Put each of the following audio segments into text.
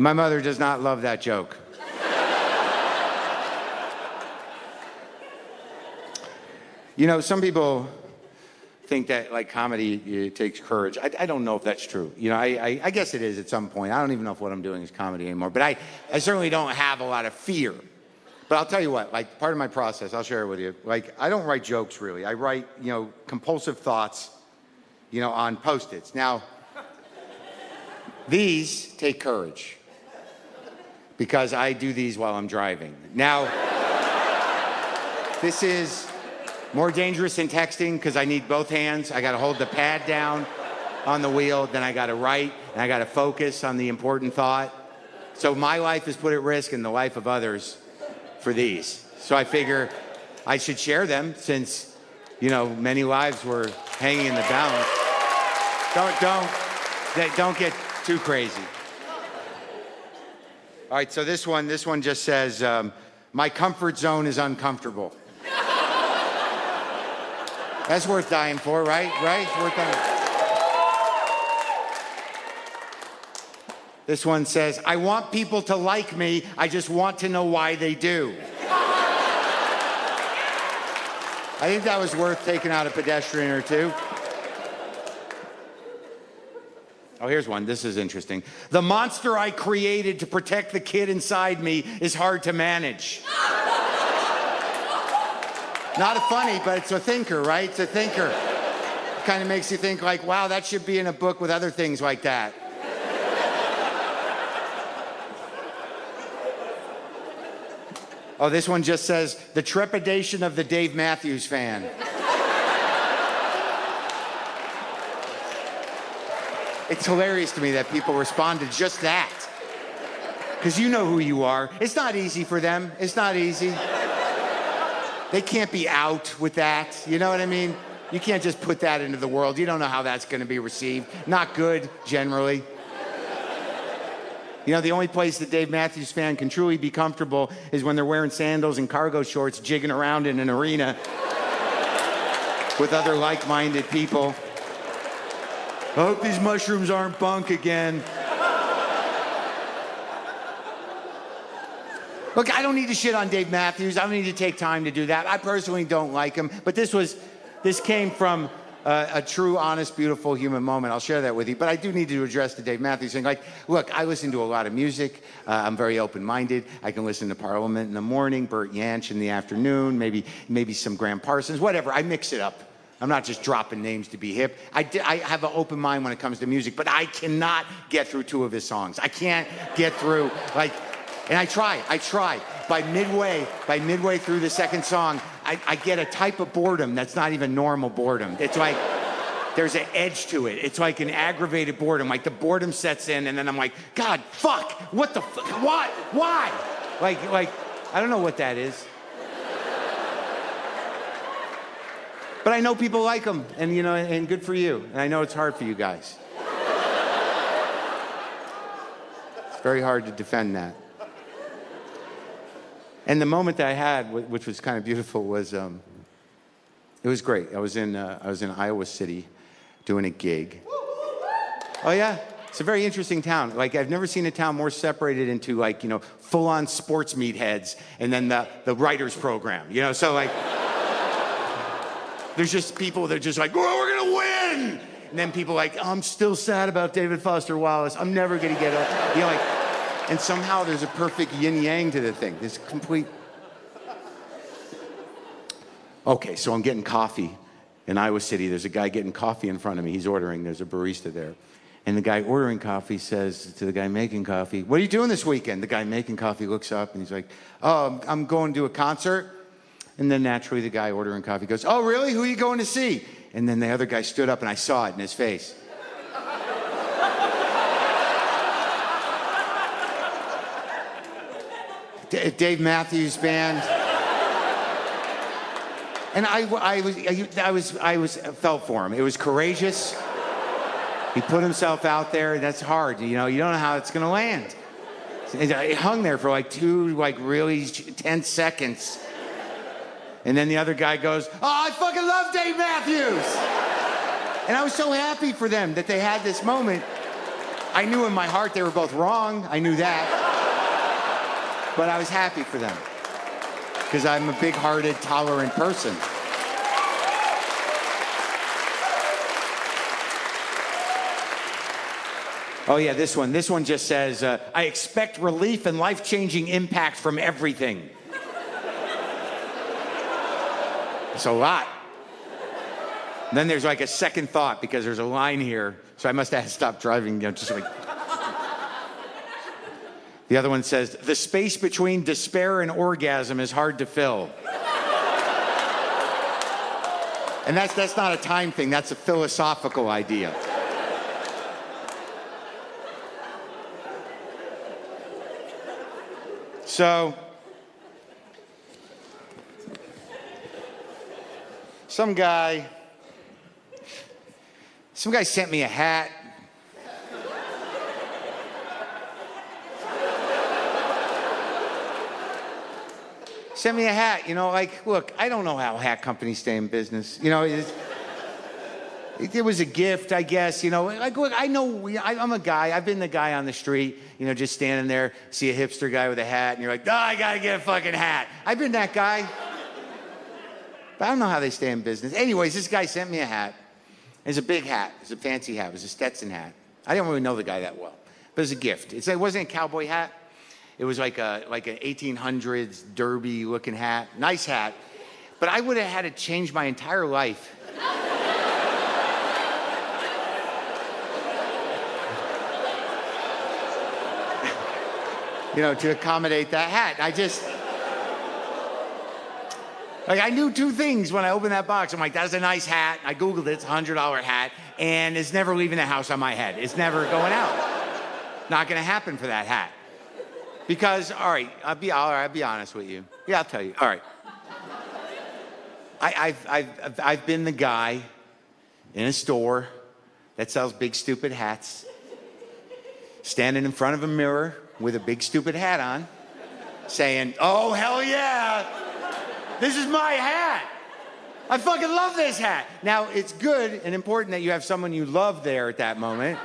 My mother does not love that joke. You know, some people think that like comedy it takes courage. I don't know if that's true. You know, I guess it is at some point. I don't even know if what I'm doing is comedy anymore. But I certainly don't have a lot of fear. But I'll tell you what, like part of my process, I'll share it with you. Like I don't write jokes really. I write, you know, compulsive thoughts, you know, on Post-its. Now, these take courage because I do these while I'm driving. Now, this is more dangerous than texting because I need both hands. I got to hold the pad down on the wheel, then I got to write, and I got to focus on the important thought. So my life is put at risk and the life of others for these. So I figure I should share them since, you know, many lives were hanging in the balance. Don't get too crazy. All right, so this one just says, my comfort zone is uncomfortable. That's worth dying for, right? Right? It's worth dying. This one says, I want people to like me, I just want to know why they do. I think that was worth taking out a pedestrian or two. Oh, here's one. This is interesting. The monster I created to protect the kid inside me is hard to manage. Not a funny, but it's a thinker, right? It's a thinker. It kind of makes you think like, wow, that should be in a book with other things like that. Oh, this one just says, the trepidation of the Dave Matthews fan. It's hilarious to me that people respond to just that. Because you know who you are. It's not easy for them. It's not easy. They can't be out with that. You know what I mean? You can't just put that into the world. You don't know how that's going to be received. Not good, generally. You know, the only place the Dave Matthews fan can truly be comfortable is when they're wearing sandals and cargo shorts, jigging around in an arena with other like-minded people. I hope these mushrooms aren't bunk again. Look, I don't need to shit on Dave Matthews. I don't need to take time to do that. I personally don't like him. But this came from a true, honest, beautiful human moment. I'll share that with you. But I do need to address the Dave Matthews thing. Like, look, I listen to a lot of music. I'm very open-minded. I can listen to Parliament in the morning, Bert Jansch in the afternoon, maybe some Graham Parsons, whatever. I mix it up. I'm not just dropping names to be hip. I have an open mind when it comes to music, but I cannot get through 2 of his songs. I can't get through, like, and I try. By midway through the second song, I get a type of boredom that's not even normal boredom. It's like, there's an edge to it. It's like an aggravated boredom. Like the boredom sets in, and then I'm like, God, fuck, what the fuck, what, why? Like, I don't know what that is. But I know people like him, and you know, and good for you. And I know it's hard for you guys. It's very hard to defend that. And the moment that I had, which was kind of beautiful, was it was great. I was in Iowa City doing a gig. Oh yeah, it's a very interesting town. Like I've never seen a town more separated into like, you know, full-on sports meatheads and then the writers program. You know, so like. There's just people that are just like, oh, we're gonna win! And then people like, oh, I'm still sad about David Foster Wallace. I'm never gonna get up. You know, like, and somehow there's a perfect yin-yang to the thing. This complete... Okay, so I'm getting coffee in Iowa City. There's a guy getting coffee in front of me. He's ordering. There's a barista there. And the guy ordering coffee says to the guy making coffee, what are you doing this weekend? The guy making coffee looks up and he's like, oh, I'm going to a concert. And then naturally the guy ordering coffee goes, oh, really? Who are you going to see? And then the other guy stood up and I saw it in his face. Dave Matthews Band. And I felt for him. It was courageous. He put himself out there. That's hard. You know, you don't know how it's going to land. It hung there for like 2 really tense seconds. And then the other guy goes, oh, I fucking love Dave Matthews. And I was so happy for them that they had this moment. I knew in my heart they were both wrong. I knew that. But I was happy for them because I'm a big-hearted, tolerant person. Oh, yeah, this one. This one just says, I expect relief and life-changing impact from everything. It's a lot. And then there's like a second thought because there's a line here. So I must have stopped driving, just like. The other one says, the space between despair and orgasm is hard to fill. And that's not a time thing. That's a philosophical idea. So, some guy sent me a hat. Sent me a hat, like, look, I don't know how hat companies stay in business. It was a gift, I guess, like, look, I'm a guy, I've been the guy on the street, just standing there, see a hipster guy with a hat, and you're like, I gotta get a fucking hat. I've been that guy. But I don't know how they stay in business. Anyways, this guy sent me a hat. It's a big hat. It's a fancy hat. It was a Stetson hat. I didn't really know the guy that well, but it was a gift. It wasn't a cowboy hat. It was like an 1800s derby looking hat. Nice hat. But I would have had to change my entire life. To accommodate that hat. I knew two things when I opened that box. I'm like, that's a nice hat. I Googled it. It's a $100 hat. And it's never leaving the house on my head. It's never going out. Not going to happen for that hat. Because, all right, I'll be honest with you. Yeah, I'll tell you. All right. I've been the guy in a store that sells big, stupid hats, standing in front of a mirror with a big, stupid hat on, saying, oh, hell yeah, this is my hat. I fucking love this hat. Now, it's good and important that you have someone you love there at that moment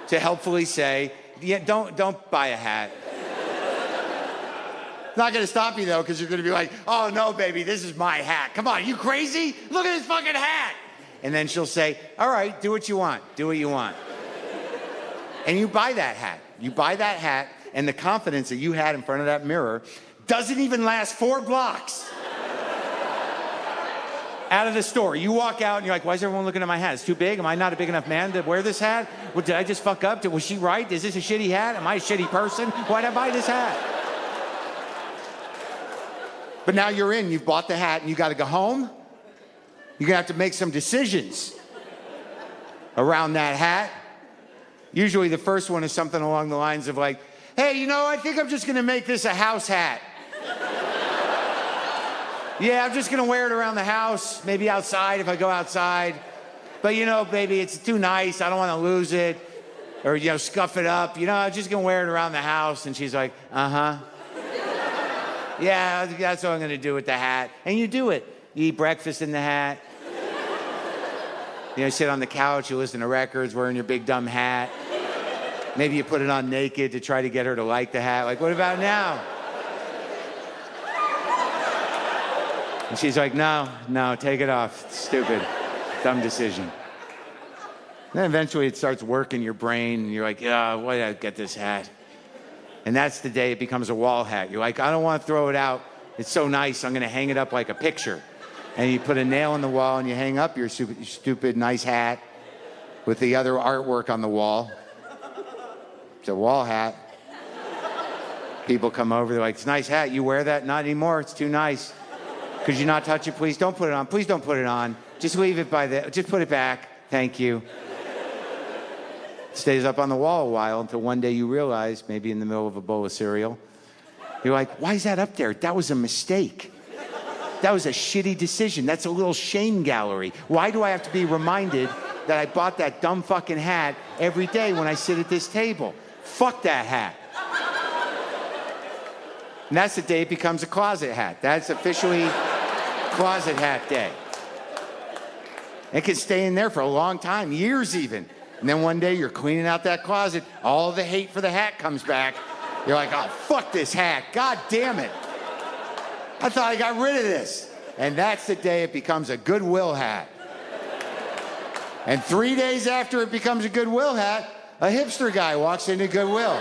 to helpfully say, yeah, don't buy a hat. It's not going to stop you, though, because you're going to be like, oh, no, baby, this is my hat. Come on, you crazy? Look at this fucking hat. And then she'll say, all right, do what you want. Do what you want. And you buy that hat. You buy that hat, and the confidence that you had in front of that mirror doesn't even last 4 blocks out of the store. You walk out, and you're like, why is everyone looking at my hat? It's too big? Am I not a big enough man to wear this hat? Well, did I just fuck up? Was she right? Is this a shitty hat? Am I a shitty person? Why'd I buy this hat? But now you're in. You've bought the hat, and you got to go home. You're going to have to make some decisions around that hat. Usually the first one is something along the lines of like, hey, I think I'm just going to make this a house hat. Yeah, I'm just going to wear it around the house, maybe outside if I go outside. But, baby, it's too nice. I don't want to lose it or, scuff it up. I'm just going to wear it around the house. And she's like, uh-huh. Yeah, that's what I'm going to do with the hat. And you do it. You eat breakfast in the hat. You sit on the couch, you listen to records, wearing your big dumb hat. Maybe you put it on naked to try to get her to like the hat. Like, what about now? And she's like, no, take it off. It's stupid. Dumb decision. Then eventually it starts working your brain, and you're like, yeah, why did I get this hat? And that's the day it becomes a wall hat. You're like, I don't want to throw it out. It's so nice, I'm going to hang it up like a picture. And you put a nail in the wall and you hang up your stupid, nice hat with the other artwork on the wall. It's a wall hat. People come over, they're like, it's a nice hat. You wear that? Not anymore. It's too nice. Could you not touch it, please? Don't put it on. Please don't put it on. Just leave it by the, just put it back. Thank you. It stays up on the wall a while until one day you realize, maybe in the middle of a bowl of cereal, you're like, why is that up there? That was a mistake. That was a shitty decision. That's a little shame gallery. Why do I have to be reminded that I bought that dumb fucking hat every day when I sit at this table? Fuck that hat. And that's the day it becomes a closet hat. That's officially closet hat day. It can stay in there for a long time, years even. And then one day you're cleaning out that closet, all the hate for the hat comes back. You're like, oh, fuck this hat. God damn it. I thought I got rid of this. And that's the day it becomes a Goodwill hat. And 3 days after it becomes a Goodwill hat, a hipster guy walks into Goodwill.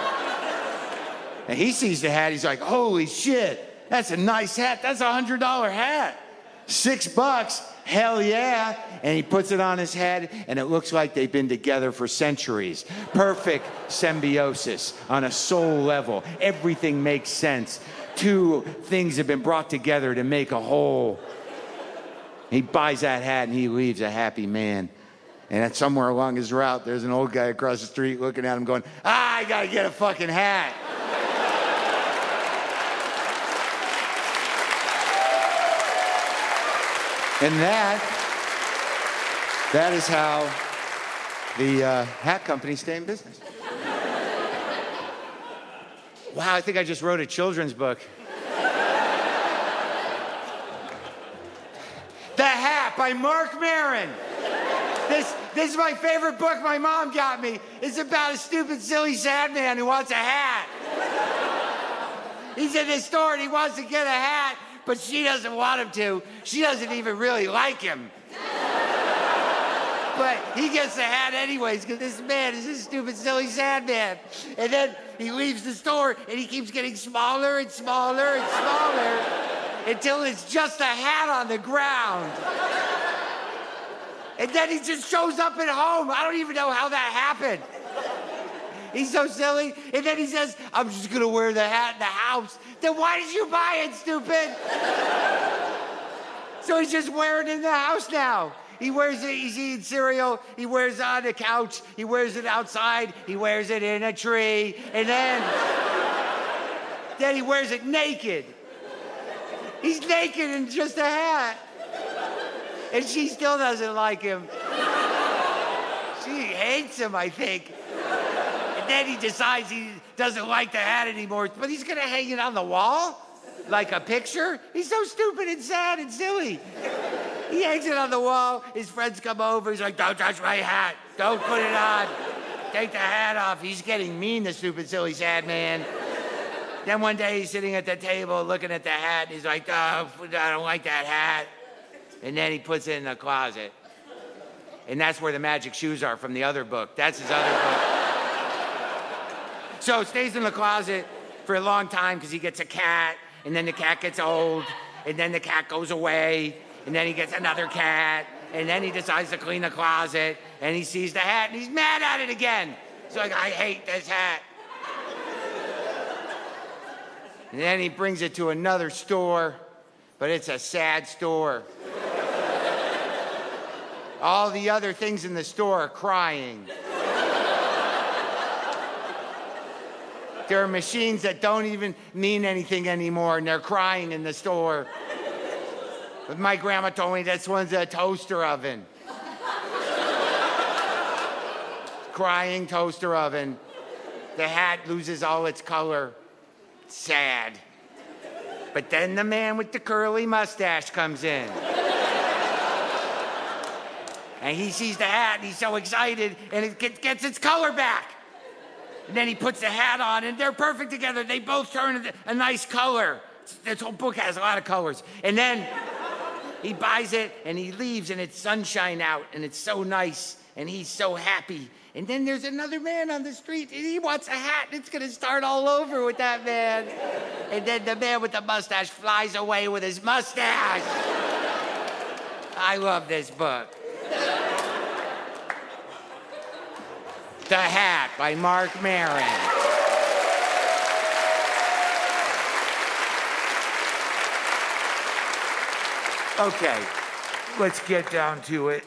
And he sees the hat, he's like, holy shit, that's a nice hat. That's a $100 hat. $6, hell yeah. And he puts it on his head, and it looks like they've been together for centuries. Perfect symbiosis on a soul level. Everything makes sense. Two things have been brought together to make a whole. He buys that hat, and he leaves a happy man. And at somewhere along his route, there's an old guy across the street looking at him going, I gotta get a fucking hat. And that is how the hat companies stay in business. Wow, I think I just wrote a children's book. The Hat by Marc Maron. This is my favorite book my mom got me. It's about a stupid, silly, sad man who wants a hat. He's in the store and he wants to get a hat, but she doesn't want him to. She doesn't even really like him. But he gets the hat anyways because this man is a stupid, silly, sad man. And then he leaves the store and he keeps getting smaller and smaller and smaller until it's just a hat on the ground. And then he just shows up at home. I don't even know how that happened. He's so silly. And then he says, I'm just going to wear the hat in the house. Then why did you buy it, stupid? So he's just wearing it in the house now. He wears it, he's eating cereal. He wears it on the couch. He wears it outside. He wears it in a tree. And then he wears it naked. He's naked in just a hat. And she still doesn't like him. She hates him, I think. And then he decides he doesn't like the hat anymore, but he's gonna hang it on the wall like a picture. He's so stupid and sad and silly. He hangs it on the wall. His friends come over. He's like, don't touch my hat. Don't put it on. Take the hat off. He's getting mean, the stupid, silly, sad man. Then one day he's sitting at the table looking at the hat. And he's like, oh, I don't like that hat. And then he puts it in the closet. And that's where the magic shoes are from the other book. That's his other book. So it stays in the closet for a long time because he gets a cat, and then the cat gets old, and then the cat goes away, and then he gets another cat, and then he decides to clean the closet, and he sees the hat, and he's mad at it again. He's like, I hate this hat. And then he brings it to another store, but it's a sad store. All the other things in the store are crying. There are machines that don't even mean anything anymore, and they're crying in the store. But my grandma told me this one's a toaster oven. Crying toaster oven. The hat loses all its color. Sad. But then the man with the curly mustache comes in. And he sees the hat, and he's so excited, and it gets its color back. And then he puts the hat on, and they're perfect together. They both turn a nice color. This whole book has a lot of colors. And then he buys it, and he leaves, and it's sunshine out, and it's so nice, and he's so happy. And then there's another man on the street, and he wants a hat, and it's going to start all over with that man. And then the man with the mustache flies away with his mustache. I love this book. The Hat by Marc Maron. Okay, let's get down to it.